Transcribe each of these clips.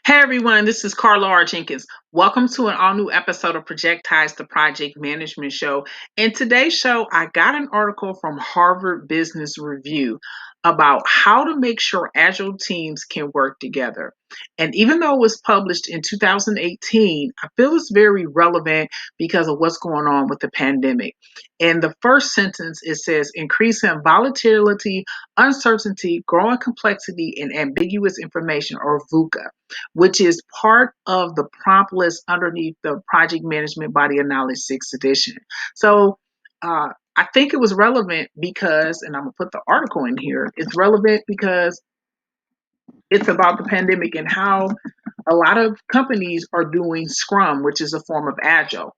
Hey everyone, this is Carla R. Jenkins. Welcome to an all new episode of Projectized, the Project Management Show. In today's show, I got an article from Harvard Business Review about how to make sure agile teams can work together. And even though it was published in 2018, I feel it's very relevant because of what's going on with the pandemic. In the first sentence, it says increasing volatility, uncertainty, growing complexity, and ambiguous information, or VUCA, which is part of the prompt list underneath the Project Management Body of Knowledge 6th edition. So I think it was relevant because, and I'm going to put the article in here, it's relevant because it's about the pandemic and how a lot of companies are doing Scrum, which is a form of Agile.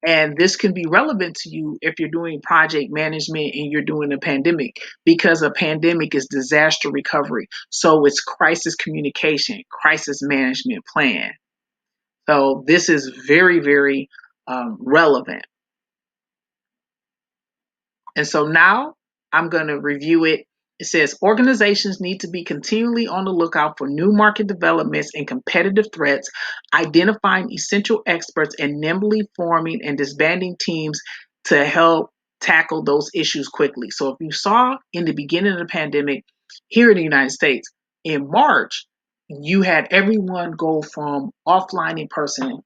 And this can be relevant to you if you're doing project management and you're doing a pandemic, because a pandemic is disaster recovery. So it's crisis communication, crisis management plan. So this is very, very relevant. And so now I'm going to review it. It says organizations need to be continually on the lookout for new market developments and competitive threats, identifying essential experts and nimbly forming and disbanding teams to help tackle those issues quickly. So if you saw in the beginning of the pandemic here in the United States in March, you had everyone go from offline in person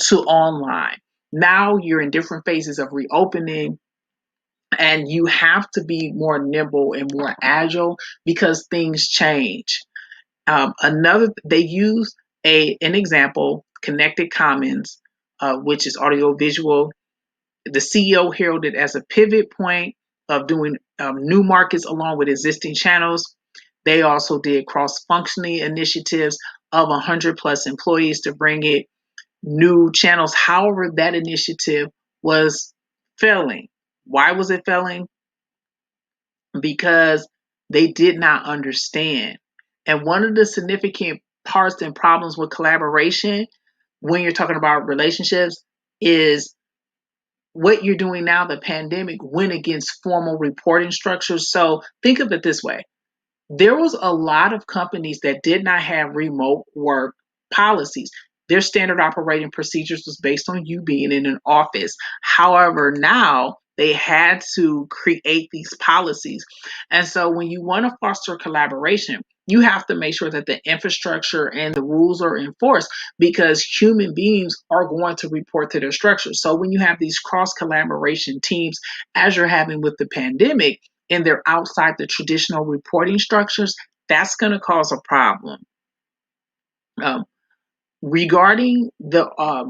to online. Now you're in different phases of reopening, and you have to be more nimble and more agile because things change. They use an example, Connected Commons, which is audio visual. The CEO heralded as a pivot point of doing new markets along with existing channels. They also did cross-functioning initiatives of 100 plus employees to bring it new channels. However, that initiative was failing. Why was it failing? Because they did not understand. And one of the significant parts and problems with collaboration when you're talking about relationships is what you're doing now. The pandemic went against formal reporting structures. So think of it this way. There was a lot of companies that did not have remote work policies. Their standard operating procedures was based on you being in an office. However, now they had to create these policies. And so when you want to foster collaboration, you have to make sure that the infrastructure and the rules are enforced, because human beings are going to report to their structure. So when you have these cross collaboration teams, as you're having with the pandemic, and they're outside the traditional reporting structures, that's going to cause a problem. Um, Regarding the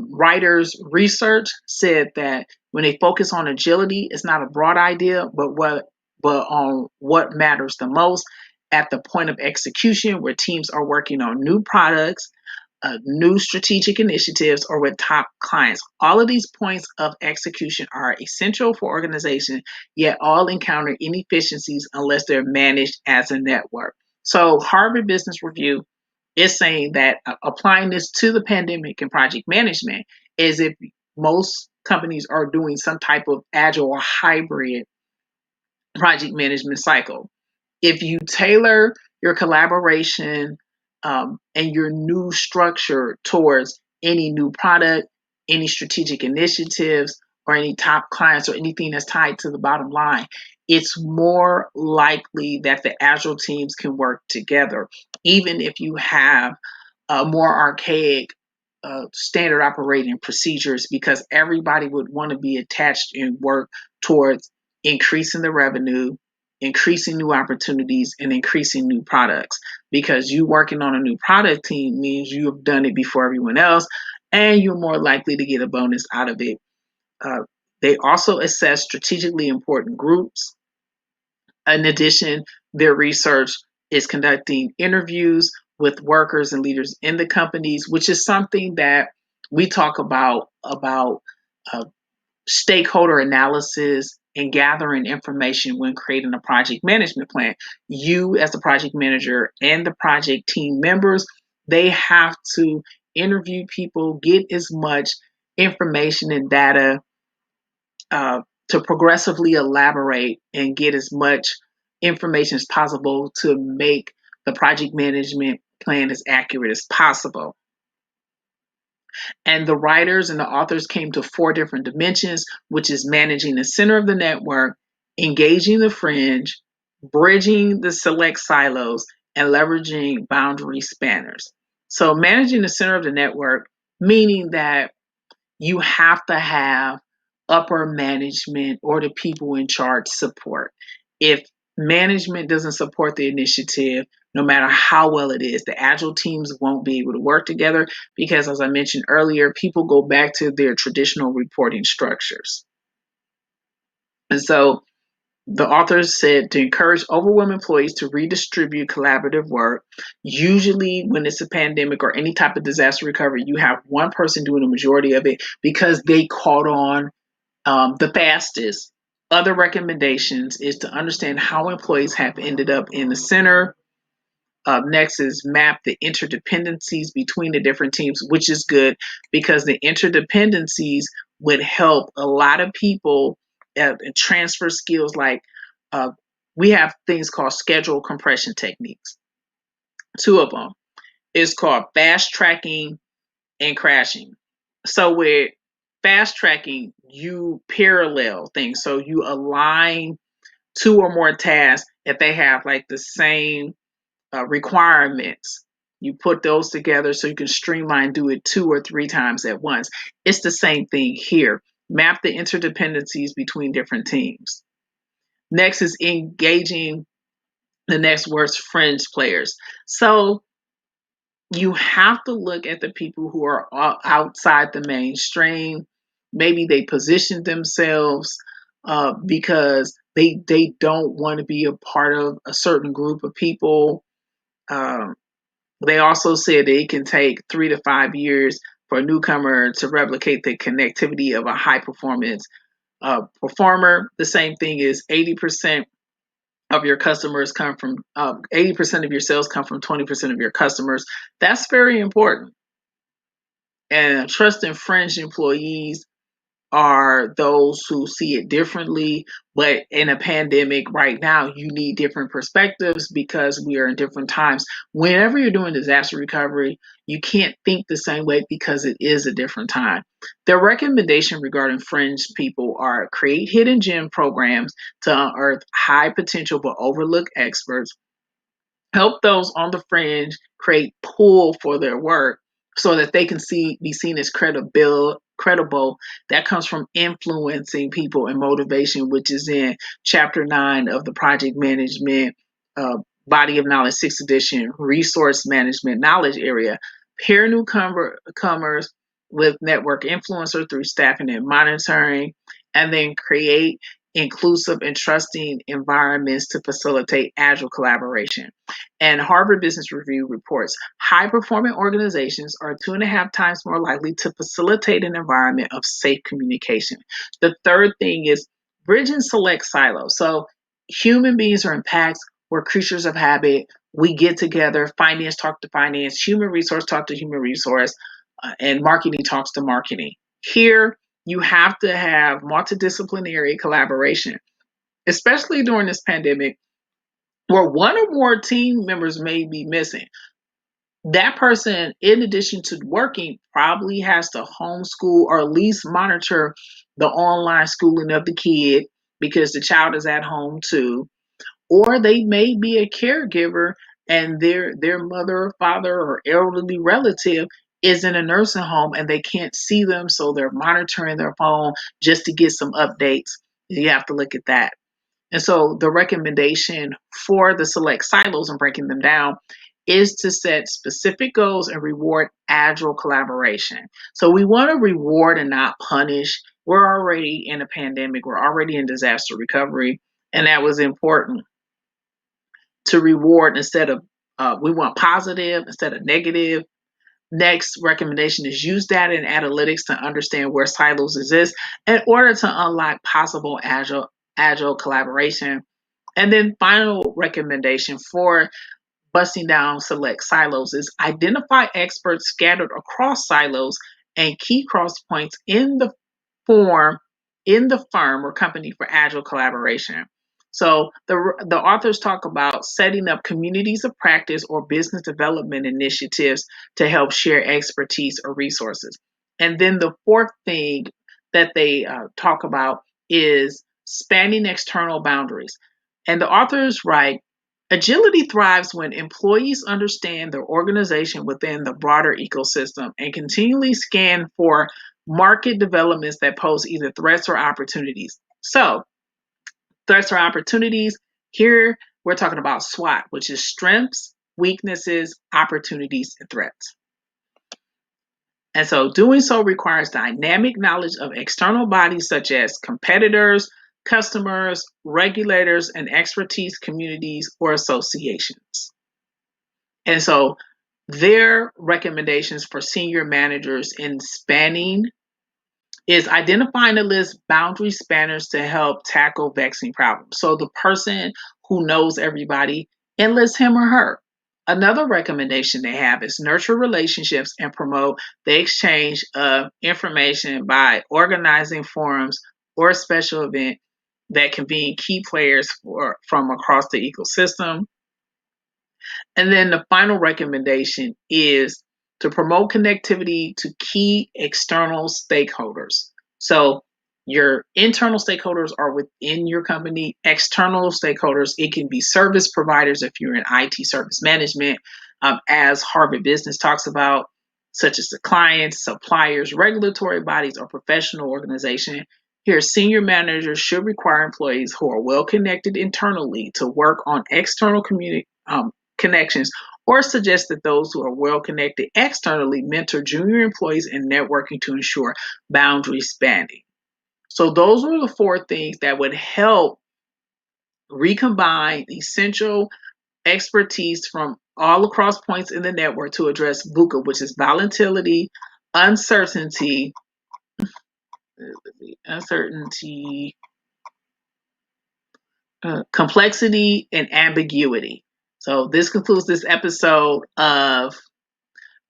writer's research, said that when they focus on agility, it's not a broad idea, but on what matters the most at the point of execution, where teams are working on new products, new strategic initiatives, or with top clients. All of these points of execution are essential for organization, yet all encounter inefficiencies unless they're managed as a network. So Harvard Business Review is saying that applying this to the pandemic and project management is if most companies are doing some type of agile or hybrid project management cycle. If you tailor your collaboration and your new structure towards any new product, any strategic initiatives, or any top clients, or anything that's tied to the bottom line, it's more likely that the agile teams can work together, even if you have more archaic standard operating procedures, because everybody would want to be attached and work towards increasing the revenue, increasing new opportunities, and increasing new products. Because you working on a new product team means you have done it before everyone else, and you're more likely to get a bonus out of it. Uh, they also assess strategically important groups. In addition, their research is conducting interviews with workers and leaders in the companies, which is something that we talk about uh, stakeholder analysis and gathering information when creating a project management plan. You, as the project manager, and the project team members, they have to interview people, get as much information and data to progressively elaborate and get as much information as possible to make the project management plan as accurate as possible. And the writers and the authors came to 4 different dimensions, which is managing the center of the network, engaging the fringe, bridging the select silos, and leveraging boundary spanners. So managing the center of the network, meaning that you have to have upper management or the people in charge support. If management doesn't support the initiative, no matter how well it is, the agile teams won't be able to work together because, as I mentioned earlier, people go back to their traditional reporting structures. And so the authors said to encourage overwhelmed employees to redistribute collaborative work. Usually, when it's a pandemic or any type of disaster recovery, you have one person doing the majority of it because they caught on the fastest. Other recommendations is to understand how employees have ended up in the center. Next is map the interdependencies between the different teams, which is good because the interdependencies would help a lot of people transfer skills. Like we have things called schedule compression techniques. 2 of them is called fast tracking and crashing. So with fast tracking, you parallel things. So you align 2 or more tasks if they have like the same requirements. You put those together so you can streamline, do it 2 or 3 times at once. It's the same thing here. Map the interdependencies between different teams. Next is engaging the next word's fringe players. So you have to look at the people who are outside the mainstream. Maybe they position themselves because they don't want to be a part of a certain group of people. They also said that it can take 3 to 5 years for a newcomer to replicate the connectivity of a high performance performer. The same thing is 80% of your customers come from 80% of your sales come from 20% of your customers. That's very important. And trust and fringe employees are those who see it differently. But in a pandemic right now, you need different perspectives because we are in different times. Whenever you're doing disaster recovery, you can't think the same way because it is a different time. Their recommendation regarding fringe people are create hidden gem programs to unearth high potential but overlooked experts, help those on the fringe create pull for their work so that they can be seen as credible. That comes from influencing people and motivation, which is in chapter 9 of the project management body of knowledge 6th edition resource management knowledge area. Pair newcomers with network influencer through staffing and monitoring, and then create inclusive and trusting environments to facilitate agile collaboration. And Harvard Business Review reports high performing organizations are 2.5 times more likely to facilitate an environment of safe communication. The third thing is bridge and select silos. So human beings are impacts. We're creatures of habit. We get together, finance talk to finance, human resource talk to human resource, and marketing talks to marketing. Here, you have to have multidisciplinary collaboration, especially during this pandemic where one or more team members may be missing. That person, in addition to working, probably has to homeschool or at least monitor the online schooling of the kid because the child is at home too. Or they may be a caregiver and their mother or father or elderly relative is in a nursing home and they can't see them, so they're monitoring their phone just to get some updates. You have to look at that. And so the recommendation for the select silos and breaking them down is to set specific goals and reward agile collaboration. So we want to reward and not punish. We're already in a pandemic, we're already in disaster recovery, and that was important to reward instead of we want positive instead of negative. Next recommendation is use data and analytics to understand where silos exist in order to unlock possible agile collaboration. And then final recommendation for busting down select silos is identify experts scattered across silos and key cross points in the firm or company for agile collaboration. So the authors talk about setting up communities of practice or business development initiatives to help share expertise or resources. And then the fourth thing that they talk about is spanning external boundaries. And the authors write, agility thrives when employees understand their organization within the broader ecosystem and continually scan for market developments that pose either threats or opportunities. So, threats or opportunities, here we're talking about SWOT, which is strengths, weaknesses, opportunities, and threats. And so doing so requires dynamic knowledge of external bodies such as competitors, customers, regulators, and expertise communities or associations. And so their recommendations for senior managers in spanning is identifying and list boundary spanners to help tackle vexing problems. So the person who knows everybody, enlist him or her. Another recommendation they have is nurture relationships and promote the exchange of information by organizing forums or a special event that convene key players from across the ecosystem. And then the final recommendation is to promote connectivity to key external stakeholders. So your internal stakeholders are within your company. External stakeholders, it can be service providers if you're in IT service management, as Harvard Business talks about, such as the clients, suppliers, regulatory bodies, or professional organization. Here, senior managers should require employees who are well connected internally to work on external connections, or suggest that those who are well connected externally mentor junior employees in networking to ensure boundary spanning. So those are the four things that would help recombine essential expertise from all across points in the network to address VUCA, which is volatility, uncertainty, complexity, and ambiguity. So this concludes this episode of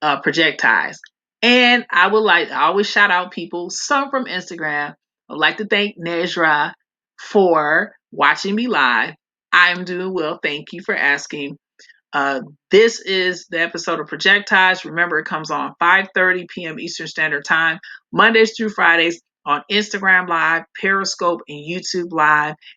Projectized. And I always shout out people, some from Instagram. I'd like to thank Nezra for watching me live. I'm doing well. Thank you for asking. This is the episode of Projectized. Remember, it comes on 5:30 p.m. Eastern Standard Time, Mondays through Fridays on Instagram Live, Periscope, and YouTube Live.